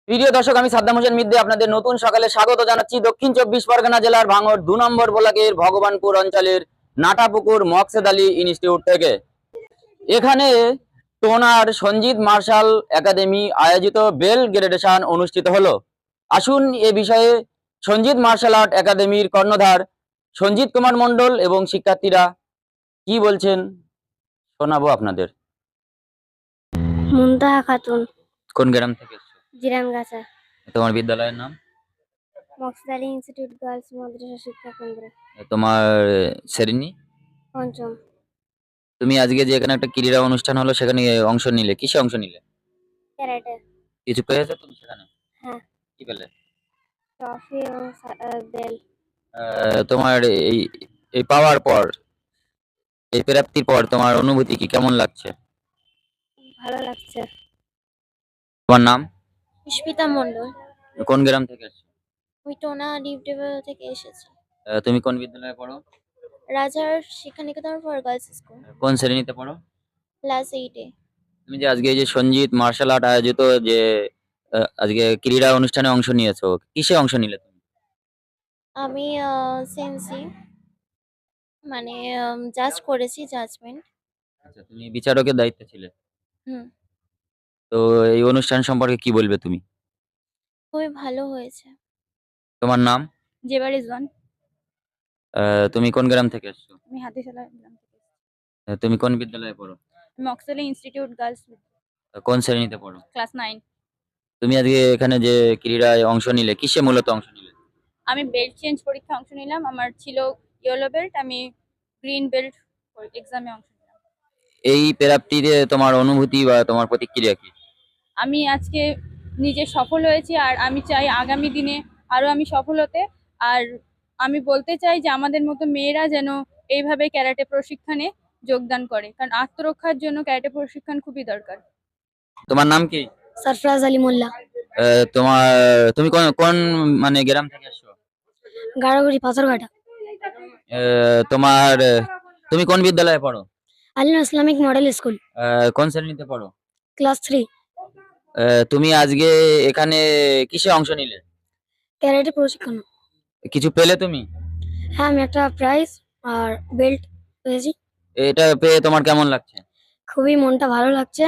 প্রিয় দর্শক, আমি সাদ্দাম হোসেন মিদ্দে আপনাদের নতুন সকালে স্বাগত জানাচ্ছি দক্ষিণ 24 পরগনা জেলার ভাঙড় 2 নম্বর ব্লকের ভগবানপুর অঞ্চলের নাটাপুকুর মকসেদ আলী ইনস্টিটিউট থেকে। এখানে টোনার সঞ্জিত মার্শাল একাডেমি আয়োজিত বেল গ্রেডেশন অনুষ্ঠিত হলো। আসুন এ বিষয়ে সঞ্জিত মার্শাল আর্ট একাডেমির কর্ণধার সঞ্জিত কুমার মণ্ডল এবং শিক্ষার্থীরা কি বলছেন শোনাবো আপনাদের। মুনতাহা খাতুন, কোন গ্রাম থেকে এসছো? জিরানগাছা, তোমার বিদ্যালয়ের নাম? মকসেদ আলী ইনস্টিটিউট গার্লস মাদ্রাসা শিক্ষা কেন্দ্র, তোমার শ্রেণী? পঞ্চম। তুমি আজকে যে এখানে একটা ক্রীড়া অনুষ্ঠান হলো সেখানে অংশ নিলে, কিসে অংশ নিলে? ক্যারাটে। কিছু পেয়েছো তুমি সেখানে? হ্যাঁ, কি পেলে? ট্রফি এবং বেল। তোমার এই এই পাওয়ার পর, এই প্রাপ্তির পর তোমার অনুভূতি কি, কেমন লাগছে? ভালো লাগছে। তোমার নাম? পুষ্পিতা মণ্ডল। কোন গ্রাম থেকে এসেছো? আমি টোনা ডিপডেবল থেকে এসেছি। তুমি কোন বিদ্যালয়ে পড়ো? রাজার শিক্ষা নিকেতন ফর গার্লস স্কুল, কোন শ্রেণীতে পড়ো? ক্লাস 8-এ। তুমি যে আজকে এই যে সঞ্জিত মার্শাল আর্ট আয়োজিত যে আজকে ক্রীড়া অনুষ্ঠানে অংশ নিয়েছো, কিসে অংশ নিলে তুমি? আমি সেন্সি মানে জাজ করেছি, জাজমেন্ট। আচ্ছা, তুমি বিচারকের দায়িত্বে ছিলে। হুম, তো এই অনুষ্ঠান সম্পর্কে কি বলবে তুমি? খুবই ভালো হয়েছে। তোমার নাম? জেবা রিজওয়ান। তুমি কোন গ্রাম থেকে এসেছো? আমি হাতিশালা গ্রাম থেকে এসেছি। তুমি কোন বিদ্যালয়ে পড়ো? মকসেদ আলী ইনস্টিটিউট গার্লস, কোন শ্রেণীতে পড়ো? ক্লাস 9। তুমি আজকে এখানে যে ক্রীড়ায় অংশ নিলে, কিসে মূলত অংশ নিলে? আমি বেল্ট চেঞ্জ পরীক্ষায় অংশ নিলাম। আমার ছিল ইয়েলো বেল্ট, আমি গ্রিন বেল্ট এক্সামে অংশ নিলাম। এই প্রাপ্তিতে তোমার অনুভূতি বা তোমার প্রতিক্রিয়া কি? আমি আজকে নিজে সফল হয়েছি, আর আমি চাই আগামী দিনে আরো আমি সফল হতে। আর আমি বলতে চাই যে আমাদের মতো মেয়েরা যেন এইভাবে ক্যারাটে প্রশিক্ষণে যোগদান করে, কারণ আত্মরক্ষার জন্য ক্যারাটে প্রশিক্ষণ খুবই দরকার। তোমার নাম কি? সরফরাজ আলী মোল্লা, তোমার তুমি কোন কোন মানে গ্রাম থেকে এসছো? গাড়াগুড়ি পাথরঘাটা। তোমার তুমি কোন বিদ্যালয়ে পড়ো? আলিম ইসলামিক মডেল স্কুল, কোন শ্রেণীতে পড়ো? ক্লাস 3। তুমি আজকে এখানে কিসে অংশ নিলে? ক্যারাটে প্রশিক্ষণ। কিছু পেলে তুমি? হ্যাঁ, আমি একটা প্রাইজ আর বেল্ট পেয়েছি। এটা পেয়ে তোমার কেমন লাগছে? খুবই মনটা ভালো লাগছে।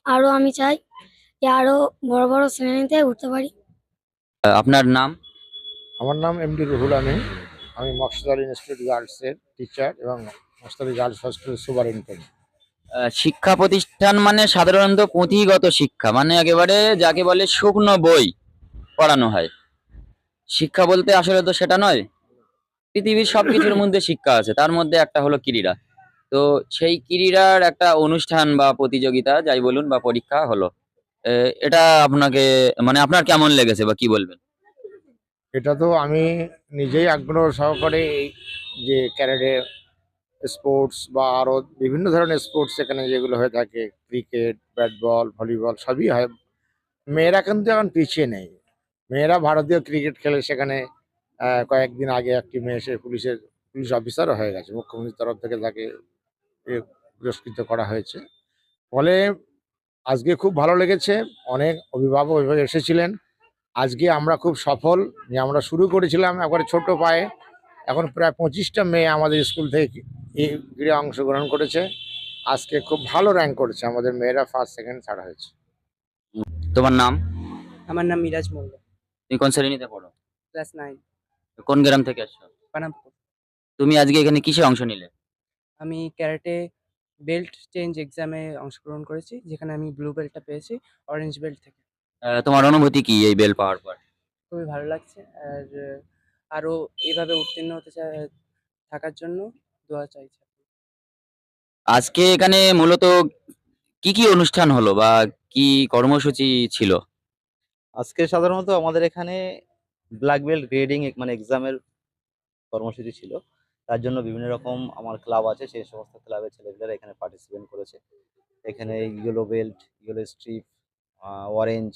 আরো আমি চাই যে আরো বড় বড় শ্রেণীতে উঠতে পারি। আপনার নাম? আমার নাম এমডি রুহুল আমিন। আমি মকসেদ আলী ইনস্টিটিউট গার্লসের টিচার এবং মকসেদ আলী গার্লস হস্টেলের সুপারিনটেন্ডেন্ট। শিক্ষা প্রতিষ্ঠান মানে সাধারণত পুঁথিগত শিক্ষা, মানে একেবারে যাকে বলে শুকনো বই পড়ানো হয়। শিক্ষা বলতে আসলে তো সেটা নয়। পৃথিবীর সবকিছুর মধ্যে শিক্ষা আছে, তার মধ্যে একটা হলো ক্রীড়া। তো সেই ক্রীড়ার একটা অনুষ্ঠান বা প্রতিযোগিতা যাই বলুন বা পরীক্ষা হলো, এটা আপনাকে মানে আপনার কেমন লেগেছে বা কি বলবেন? এটা তো আমি নিজেই আগ্রহ সহকারে এই যে ক্যারাটে স্পোর্টস বা আরও বিভিন্ন ধরনের স্পোর্টস এখানে যেগুলো হয়ে থাকে, ক্রিকেট, ব্যাট বল, ভলিবল সবই হয়। মেয়েরা কিন্তু এখন পিছিয়ে নেই। মেয়েরা ভারতীয় ক্রিকেট খেলে সেখানে কয়েকদিন আগে একটি মেয়ে সে পুলিশ অফিসারও হয়ে গেছে। মুখ্যমন্ত্রীর তরফ থেকে তাকে পুরস্কৃত করা হয়েছে। ফলে আজকে খুব ভালো লেগেছে। অনেক অভিভাবক এসেছিলেন। আজকে আমরা খুব সফল যে আমরা শুরু করেছিলাম একবারে ছোট পায়ে। এখন প্রায় 25টা মেয়ে আমাদের স্কুল থেকে এই ক্রীড়ায় অংশগ্রহণ করেছে। আজকে খুব ভালো র্যাঙ্ক করেছে আমাদের মেয়েরা, ফার্স্ট, সেকেন্ড, থার্ড হয়েছে। তোমার নাম? আমার নাম মিরাজ মল্ল, তুমি কোন শ্রেণীতে পড়ো? ক্লাস 9, কোন গ্রাম থেকে আসছো? পানামপুর। তুমি আজকে এখানে কিসে অংশ নিলে? আমি ক্যারাটে বেল্ট চেঞ্জ এক্সামে অংশগ্রহণ করেছি, যেখানে আমি ব্লু বেল্টটা পেয়েছি অরেঞ্জ বেল্ট থেকে। তোমার অনুভূতি কি এই বেল পাওয়ার পর? খুবই ভালো লাগছে। আর আরও এইভাবে উত্তীর্ণ হতে থাকার জন্য দোয়া চাইছি। আজকে এখানে মূলত কি কি অনুষ্ঠান হলো বা কি কর্মসূচি ছিল? আজকে সাধারণত আমাদের এখানে ব্ল্যাক বেল্ট গ্রেডিং মানে এক্সামের কর্মসূচি ছিল। তার জন্য বিভিন্ন রকম আমার ক্লাব আছে, সেই সমস্ত ক্লাবের ছেলেপেলেরা এখানে পার্টিসিপেট করেছে। এখানে yellow belt, yellow strip, orange,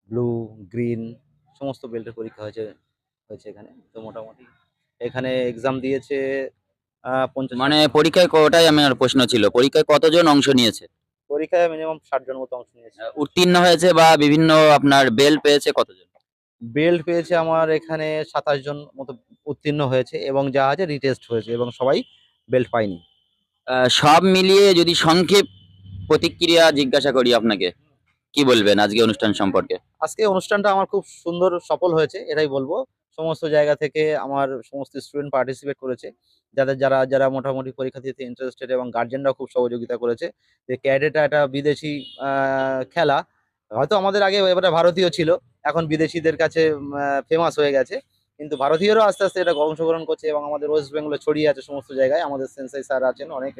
blue, green সমস্ত বেল্টের পরীক্ষা হয়েছে হয়েছে এখানে। তো মোটামুটি এখানে এক্সাম দিয়েছে 50। মানে পরীক্ষায় কটাই, আমার প্রশ্ন ছিল, পরীক্ষায় কতজন অংশ নিয়েছে? পরীক্ষায় মিনিমাম 60 জন মতো অংশ নিয়েছে। উত্তীর্ণ হয়েছে বা বিভিন্ন আপনার বেল পেয়েছে কতজন? বেল্ট পেয়েছে আমার এখানে 27 জন মতো উত্তীর্ণ হয়েছে, এবং যা আছে রিটেস্ট হয়েছে, এবং সবাই বেল্ট পায়নি। সব মিলিয়ে যদি সংক্ষেপ প্রতিক্রিয়া জিজ্ঞাসা করি আপনাকে, কি বলবেন আজকে অনুষ্ঠান সম্পর্কে? আজকে অনুষ্ঠানটা আমার খুব সুন্দর সফল হয়েছে, এটাই বলবো। সমস্ত জায়গা থেকে আমার সমস্ত স্টুডেন্ট পার্টিসিপেট করেছে, যারা যারা মোটামুটি পরীক্ষা দিতে ইন্টারেস্টেড, এবং গার্জেনরাও খুব সহযোগিতা করেছে। যে ক্যারেটেটা একটা বিদেশি খেলা, হয়তো আমাদের আগে এবারে ভারতীয় ছিল, এখন বিদেশিদের কাছে ফেমাস হয়ে গেছে, কিন্তু ভারতীয়রাও আস্তে আস্তে এটা অংশগ্রহণ করছে, এবং আমাদের ওয়েস্ট বেঙ্গলে ছড়িয়ে আছে সমস্ত জায়গায়। আমাদের সেন্সাই স্যার আছেন, অনেক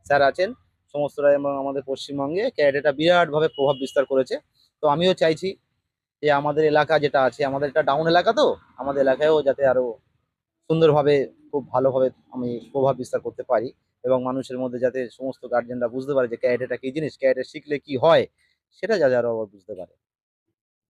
স্যার আছেন সমস্তরা, এবং আমাদের পশ্চিমবঙ্গে ক্যারেটেটা বিরাটভাবে প্রভাব বিস্তার করেছে। তো আমিও চাইছি যে আমাদের এলাকা যেটা আছে, আমাদের একটা ডাউন এলাকা, তো আমাদের এলাকায়ও যাতে আরো সুন্দরভাবে, খুব ভালোভাবে আমি প্রভাব বিস্তার করতে পারি, এবং মানুষের মধ্যে যাতে সমস্ত গার্জেনরা বুঝতে পারে যে ক্যারেটেটা কি জিনিস, ক্যারেটে শিখলে কি হয়, সেটা যাতে আরো বুঝতে পারে।